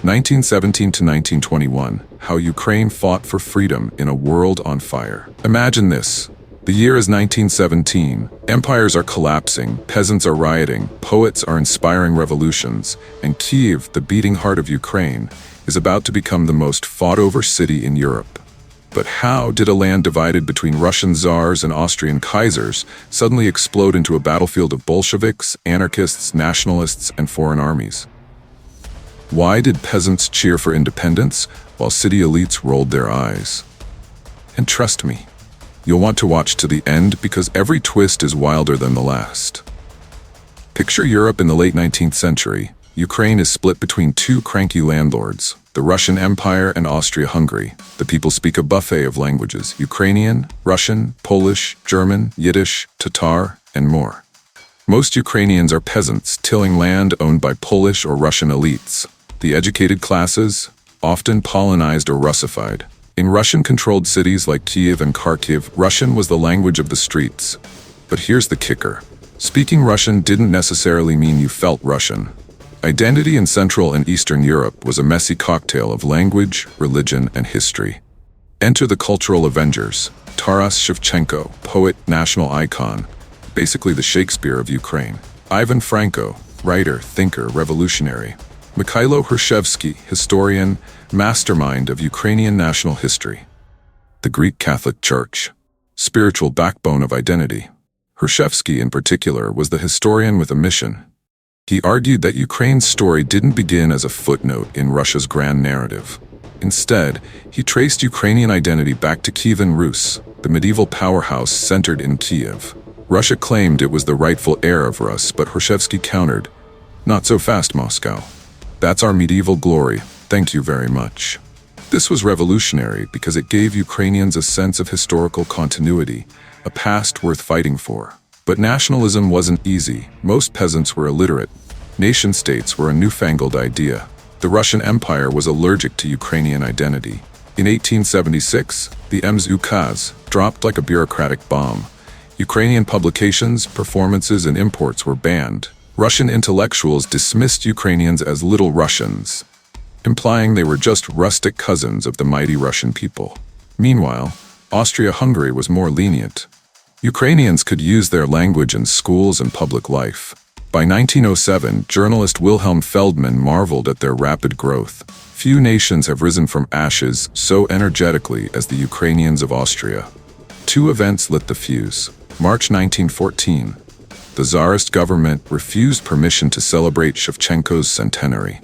1917 to 1921, how Ukraine fought for freedom in a world on fire. Imagine this. The year is 1917. Empires are collapsing, peasants are rioting, poets are inspiring revolutions, and Kyiv, the beating heart of Ukraine, is about to become the most fought-over city in Europe. But how did a land divided between Russian czars and Austrian kaisers suddenly explode into a battlefield of Bolsheviks, anarchists, nationalists, and foreign armies? Why did peasants cheer for independence while city elites rolled their eyes? And trust me, you'll want to watch to the end because every twist is wilder than the last. Picture Europe in the late 19th century. Ukraine is split between two cranky landlords, the Russian Empire and Austro-Hungary. The people speak a buffet of languages: Ukrainian, Russian, Polish, German, Yiddish, Tatar, and more. Most Ukrainians are peasants, tilling land owned by Polish or Russian elites. The educated classes, often Polonized or Russified. In Russian-controlled cities like Kyiv and Kharkiv, Russian was the language of the streets. But here's the kicker. Speaking Russian didn't necessarily mean you felt Russian. Identity in Central and Eastern Europe was a messy cocktail of language, religion, and history. Enter the cultural Avengers. Taras Shevchenko, poet, national icon, basically the Shakespeare of Ukraine. Ivan Franko, writer, thinker, revolutionary. Mikhailo Hrushevsky, historian, mastermind of Ukrainian national history. The Greek Catholic Church, spiritual backbone of identity. Hrushevsky, in particular, was the historian with a mission. He argued that Ukraine's story didn't begin as a footnote in Russia's grand narrative. Instead, he traced Ukrainian identity back to Kievan Rus, the medieval powerhouse centered in Kyiv. Russia claimed it was the rightful heir of Rus, but Hrushevsky countered, "Not so fast, Moscow. That's our medieval glory, thank you very much." This was revolutionary because it gave Ukrainians a sense of historical continuity, a past worth fighting for. But nationalism wasn't easy. Most peasants were illiterate. Nation-states were a newfangled idea. The Russian Empire was allergic to Ukrainian identity. In 1876, the M's ukaz dropped like a bureaucratic bomb. Ukrainian publications, performances, and imports were banned. Russian intellectuals dismissed Ukrainians as Little Russians, implying they were just rustic cousins of the mighty Russian people. Meanwhile, Austria-Hungary was more lenient. Ukrainians could use their language in schools and public life. By 1907, journalist Wilhelm Feldman marveled at their rapid growth. Few nations have risen from ashes so energetically as the Ukrainians of Austria. Two events lit the fuse. March 1914. The Tsarist government refused permission to celebrate Shevchenko's centenary.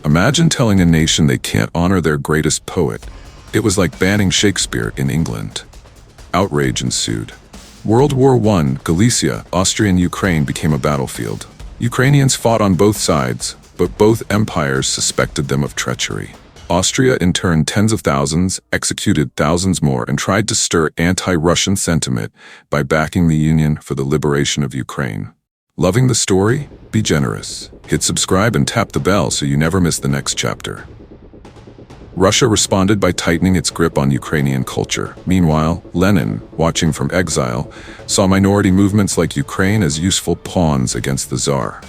Imagine telling a nation they can't honor their greatest poet. It was like banning Shakespeare in England. Outrage ensued. World War I, Galicia, Austria and Ukraine became a battlefield. Ukrainians fought on both sides, but both empires suspected them of treachery. Austria interned tens of thousands, executed thousands more, and tried to stir anti-Russian sentiment by backing the Union for the liberation of Ukraine. Loving the story? Be generous. Hit subscribe and tap the bell so you never miss the next chapter. Russia responded by tightening its grip on Ukrainian culture. Meanwhile, Lenin, watching from exile, saw minority movements like Ukraine as useful pawns against the Tsar.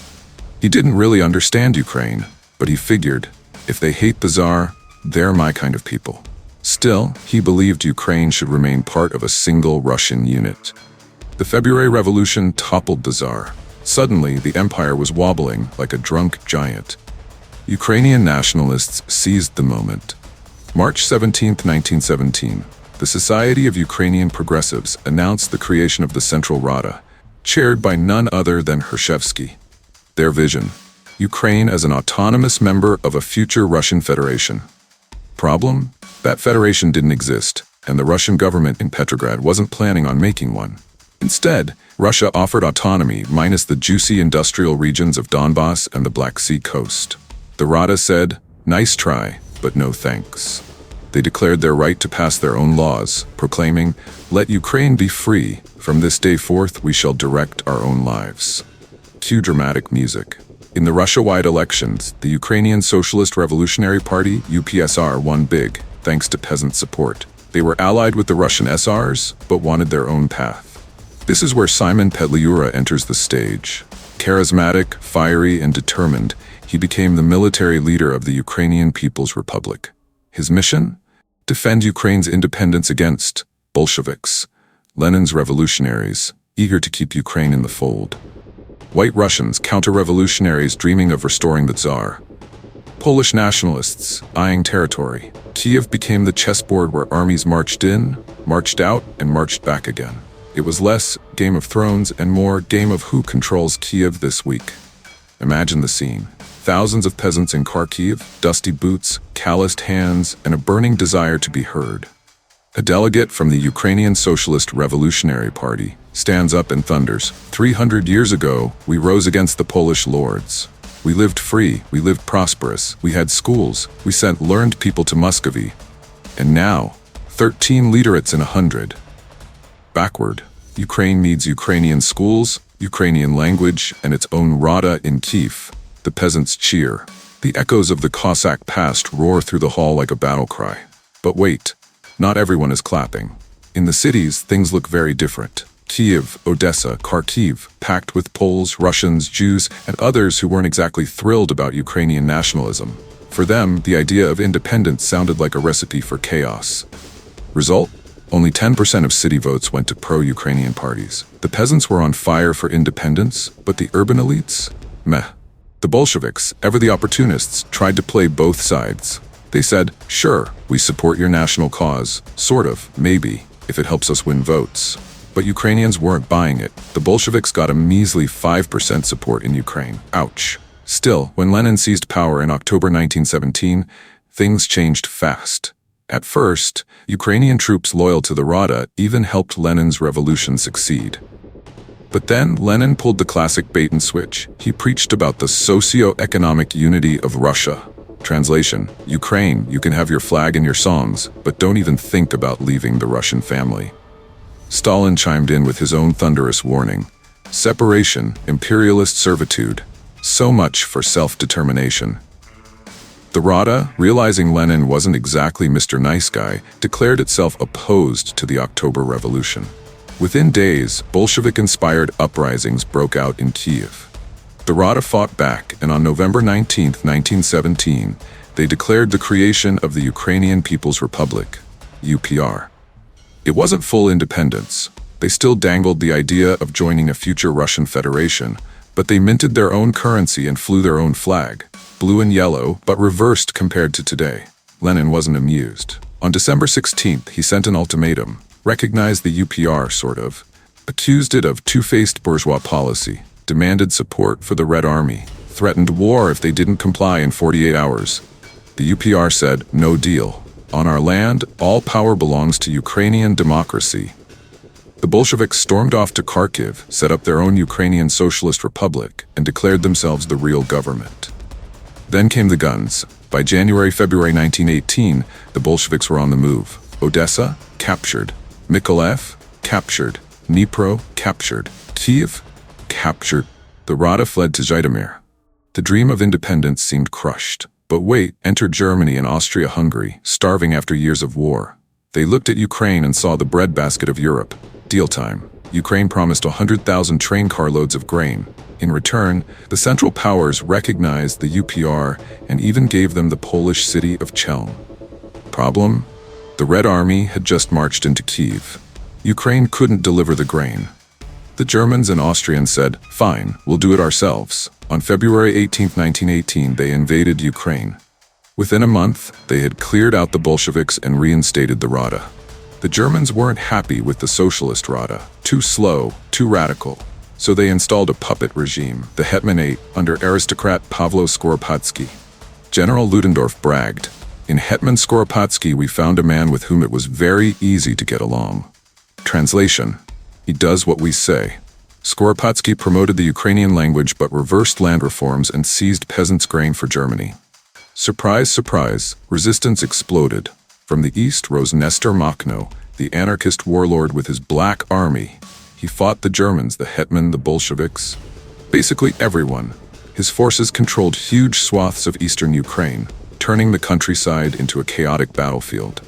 He didn't really understand Ukraine, but he figured, if they hate the Tsar, they're my kind of people. Still, he believed Ukraine should remain part of a single Russian unit. The February Revolution toppled the Tsar. Suddenly, the empire was wobbling like a drunk giant. Ukrainian nationalists seized the moment. March 17, 1917, the Society of Ukrainian Progressives announced the creation of the Central Rada, chaired by none other than Hrushevsky. Their vision: Ukraine as an autonomous member of a future Russian Federation. Problem? That federation didn't exist, and the Russian government in Petrograd wasn't planning on making one. Instead, Russia offered autonomy minus the juicy industrial regions of Donbass and the Black Sea coast. The Rada said, "Nice try, but no thanks." They declared their right to pass their own laws, proclaiming, "Let Ukraine be free. From this day forth we shall direct our own lives." Cue dramatic music. In the Russia-wide elections, the Ukrainian Socialist Revolutionary Party, UPSR, won big, thanks to peasant support. They were allied with the Russian SRs, but wanted their own path. This is where Symon Petliura enters the stage. Charismatic, fiery, and determined, He became the military leader of the Ukrainian People's Republic. His mission? Defend Ukraine's independence against Bolsheviks, Lenin's revolutionaries, eager to keep Ukraine in the fold. White Russians, counter-revolutionaries dreaming of restoring the Tsar. Polish nationalists, eyeing territory. Kyiv became the chessboard where armies marched in, marched out, and marched back again. It was less Game of Thrones and more game of who controls Kyiv this week. Imagine the scene. Thousands of peasants in Kharkiv, dusty boots, calloused hands, and a burning desire to be heard. A delegate from the Ukrainian Socialist Revolutionary Party stands up and thunders, 300 years ago, we rose against the Polish lords. We lived free, we lived prosperous, we had schools, we sent learned people to Muscovy. And now, 13 literates in 100. Backward. Ukraine needs Ukrainian schools, Ukrainian language, and its own Rada in Kyiv. The peasants cheer. The echoes of the Cossack past roar through the hall like a battle cry. But wait, not everyone is clapping. In the cities, things look very different. Kyiv, Odessa, Kharkiv, packed with Poles, Russians, Jews, and others who weren't exactly thrilled about Ukrainian nationalism. For them, the idea of independence sounded like a recipe for chaos. Result? Only 10% of city votes went to pro-Ukrainian parties. The peasants were on fire for independence, but the urban elites? Meh. The Bolsheviks, ever the opportunists, tried to play both sides. They said, sure, we support your national cause, sort of, maybe, if it helps us win votes. But Ukrainians weren't buying it. The Bolsheviks got a measly 5% support in Ukraine. Ouch. Still, when Lenin seized power in October 1917, things changed fast. At first, Ukrainian troops loyal to the Rada even helped Lenin's revolution succeed. But then Lenin pulled the classic bait and switch. He preached about the socio-economic unity of Russia. Translation: Ukraine, you can have your flag and your songs, but don't even think about leaving the Russian family. Stalin chimed in with his own thunderous warning. Separation, imperialist servitude. So much for self-determination. The Rada, realizing Lenin wasn't exactly Mr. Nice Guy, declared itself opposed to the October Revolution. Within days, Bolshevik-inspired uprisings broke out in Kyiv. The Rada fought back, and on November 19, 1917, they declared the creation of the Ukrainian People's Republic, UPR. It wasn't full independence. They still dangled the idea of joining a future Russian Federation, but they minted their own currency and flew their own flag, blue and yellow, but reversed compared to today. Lenin wasn't amused. On December 16th, he sent an ultimatum, recognized the UPR, sort of, accused it of two-faced bourgeois policy, demanded support for the Red Army, threatened war if they didn't comply in 48 hours. The UPR said, no deal. On our land, all power belongs to Ukrainian democracy. The Bolsheviks stormed off to Kharkiv, set up their own Ukrainian Socialist Republic, and declared themselves the real government. Then came the guns. By January-February 1918, the Bolsheviks were on the move. Odessa, captured. Mykolaiv, captured. Dnipro, captured. Kyiv, captured. The Rada fled to Zhytomyr. The dream of independence seemed crushed. But wait, entered Germany and Austro-Hungary, starving after years of war. They looked at Ukraine and saw the breadbasket of Europe. Deal time. Ukraine promised 100,000 train carloads of grain. In return, the Central Powers recognized the UPR and even gave them the Polish city of Chelm. Problem? The Red Army had just marched into Kyiv. Ukraine couldn't deliver the grain. The Germans and Austrians said, fine, we'll do it ourselves. On February 18, 1918, they invaded Ukraine. Within a month, they had cleared out the Bolsheviks and reinstated the Rada. The Germans weren't happy with the socialist Rada. Too slow, too radical. So they installed a puppet regime, the Hetmanate, under aristocrat Pavlo Skoropadsky. General Ludendorff bragged, in Hetman Skoropadsky we found a man with whom it was very easy to get along. Translation: he does what we say. Skoropadsky promoted the Ukrainian language but reversed land reforms and seized peasants' grain for Germany. Surprise, surprise, resistance exploded. From the east rose Nestor Makhno, the anarchist warlord with his black army. He fought the Germans, the Hetman, the Bolsheviks, basically everyone. His forces controlled huge swaths of eastern Ukraine, turning the countryside into a chaotic battlefield.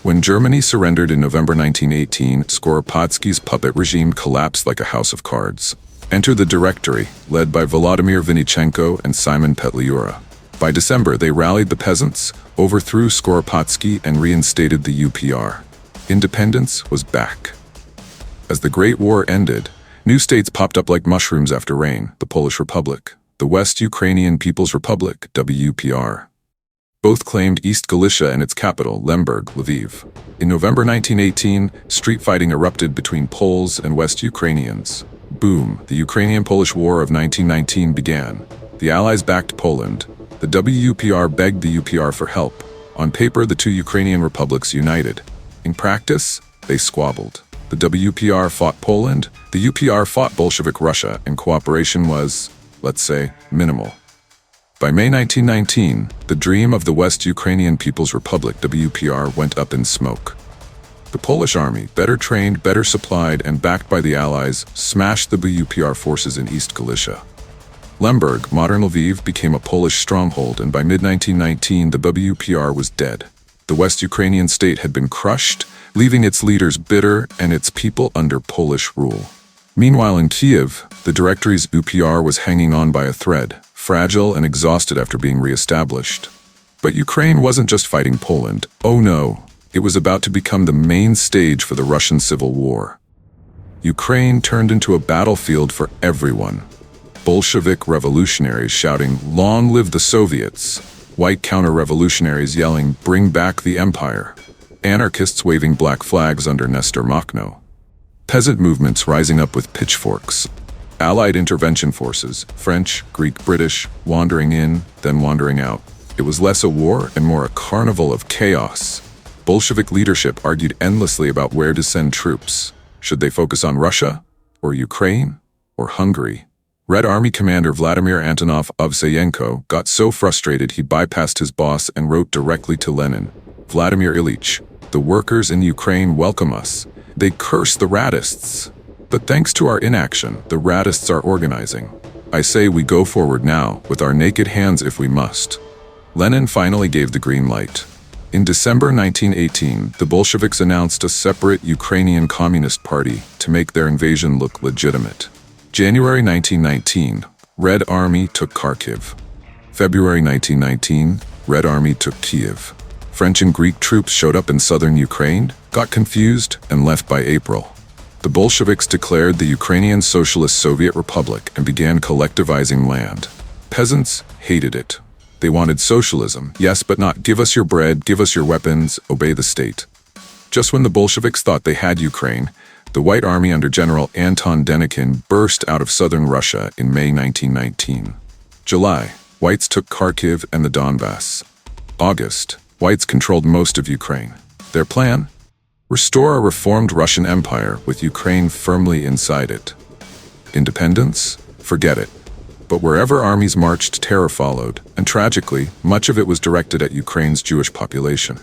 When Germany surrendered in November 1918, Skoropadsky's puppet regime collapsed like a house of cards. Enter the Directory, led by Volodymyr Vinichenko and Symon Petliura. By December, they rallied the peasants, overthrew Skoropadsky, and reinstated the UPR. Independence was back. As the Great War ended, new states popped up like mushrooms after rain: the Polish Republic, the West Ukrainian People's Republic, WPR. Both claimed East Galicia and its capital, Lemberg, Lviv. In November 1918, street fighting erupted between Poles and West Ukrainians. Boom, the Ukrainian-Polish War of 1919 began. The Allies backed Poland. The WPR begged the UPR for help. On paper, the two Ukrainian republics united. In practice, they squabbled. The WPR fought Poland, the UPR fought Bolshevik Russia, and cooperation was, let's say, minimal. By May 1919, the dream of the West Ukrainian People's Republic, WPR, went up in smoke. The Polish army, better trained, better supplied, and backed by the Allies, smashed the WPR forces in East Galicia. Lemberg, modern Lviv, became a Polish stronghold, and by mid-1919 the WPR was dead. The West Ukrainian state had been crushed, leaving its leaders bitter and its people under Polish rule. Meanwhile in Kyiv, the Directory's UPR was hanging on by a thread, fragile and exhausted after being re-established. But Ukraine wasn't just fighting Poland. Oh no, it was about to become the main stage for the Russian Civil War. Ukraine turned into a battlefield for everyone. Bolshevik revolutionaries shouting, "Long live the Soviets!" White counter-revolutionaries yelling, "Bring back the empire!" Anarchists waving black flags under Nestor Makhno. Peasant movements rising up with pitchforks. Allied intervention forces, French, Greek, British, wandering in, then wandering out. It was less a war and more a carnival of chaos. Bolshevik leadership argued endlessly about where to send troops. Should they focus on Russia, or Ukraine, or Hungary? Red Army commander Vladimir Antonov Ovseyenko got so frustrated he bypassed his boss and wrote directly to Lenin, "Vladimir Ilyich, the workers in Ukraine welcome us. They curse the radists. But thanks to our inaction, the radists are organizing. I say we go forward now, with our naked hands if we must." Lenin finally gave the green light. In December 1918, the Bolsheviks announced a separate Ukrainian Communist Party to make their invasion look legitimate. January 1919, Red Army took Kharkiv. February 1919, Red Army took Kyiv. French and Greek troops showed up in southern Ukraine, got confused, and left by April. The Bolsheviks declared the Ukrainian Socialist Soviet Republic and began collectivizing land. Peasants hated it. They wanted socialism, yes, but not "give us your bread, give us your weapons, obey the state." Just when the Bolsheviks thought they had Ukraine, the White Army under General Anton Denikin burst out of southern Russia in May 1919. July, Whites took Kharkiv and the Donbass. August, Whites controlled most of Ukraine. Their plan? Restore a reformed Russian Empire with Ukraine firmly inside it. Independence? Forget it. But wherever armies marched, terror followed, and tragically, much of it was directed at Ukraine's Jewish population.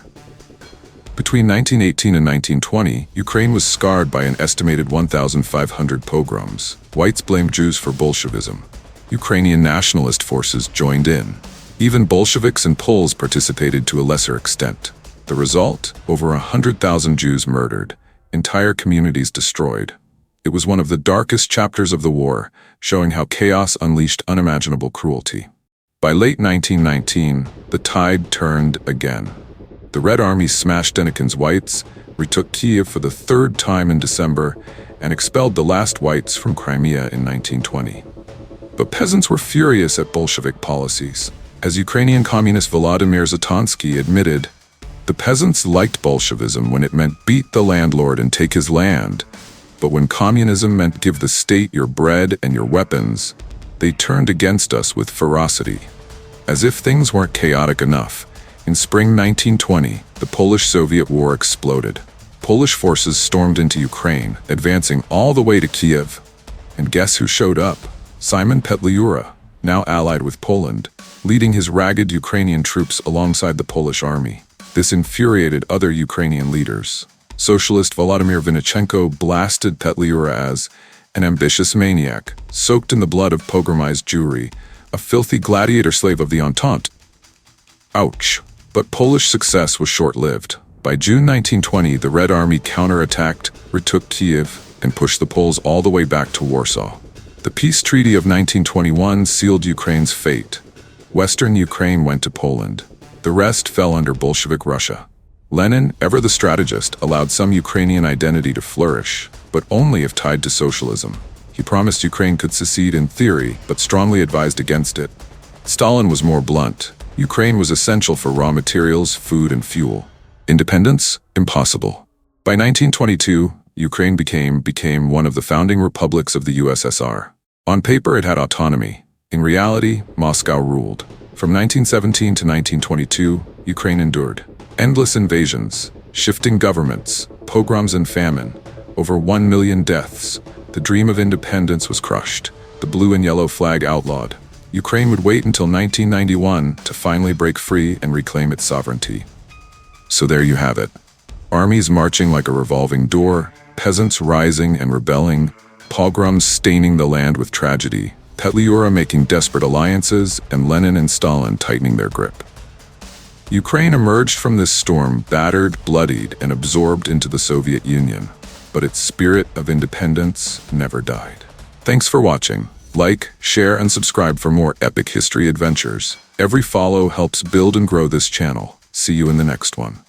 Between 1918 and 1920, Ukraine was scarred by an estimated 1,500 pogroms. Whites blamed Jews for Bolshevism. Ukrainian nationalist forces joined in. Even Bolsheviks and Poles participated to a lesser extent. The result? Over 100,000 Jews murdered, entire communities destroyed. It was one of the darkest chapters of the war, showing how chaos unleashed unimaginable cruelty. By late 1919, the tide turned again. The Red Army smashed Denikin's Whites, retook Kyiv for the third time in December, and expelled the last Whites from Crimea in 1920. But peasants were furious at Bolshevik policies. As Ukrainian communist Volodymyr Zatonsky admitted, the peasants liked Bolshevism when it meant beat the landlord and take his land. But when communism meant give the state your bread and your weapons, they turned against us with ferocity. As if things weren't chaotic enough, in spring 1920, the Polish-Soviet War exploded. Polish forces stormed into Ukraine, advancing all the way to Kyiv. And guess who showed up? Symon Petliura, now allied with Poland, leading his ragged Ukrainian troops alongside the Polish army. This infuriated other Ukrainian leaders. Socialist Volodymyr Vinichenko blasted Petliura as an ambitious maniac, soaked in the blood of pogromized Jewry, a filthy gladiator slave of the Entente. Ouch. But Polish success was short-lived. By June 1920, the Red Army counterattacked, retook Kyiv, and pushed the Poles all the way back to Warsaw. The peace treaty of 1921 sealed Ukraine's fate. Western Ukraine went to Poland. The rest fell under Bolshevik Russia. Lenin, ever the strategist, allowed some Ukrainian identity to flourish, but only if tied to socialism. He promised Ukraine could secede in theory, but strongly advised against it. Stalin was more blunt. Ukraine was essential for raw materials, food, and fuel. Independence? Impossible. By 1922, Ukraine became one of the founding republics of the USSR. On paper, it had autonomy. In reality, Moscow ruled. From 1917 to 1922, Ukraine endured endless invasions, shifting governments, pogroms and famine, over 1 million deaths. The dream of independence was crushed, the blue and yellow flag outlawed. Ukraine would wait until 1991 to finally break free and reclaim its sovereignty. So there you have it. Armies marching like a revolving door, peasants rising and rebelling, pogroms staining the land with tragedy, Petliura making desperate alliances, and Lenin and Stalin tightening their grip. Ukraine emerged from this storm battered, bloodied, and absorbed into the Soviet Union, but its spirit of independence never died. Thanks for watching. Like, share, and subscribe for more epic history adventures. Every follow helps build and grow this channel. See you in the next one.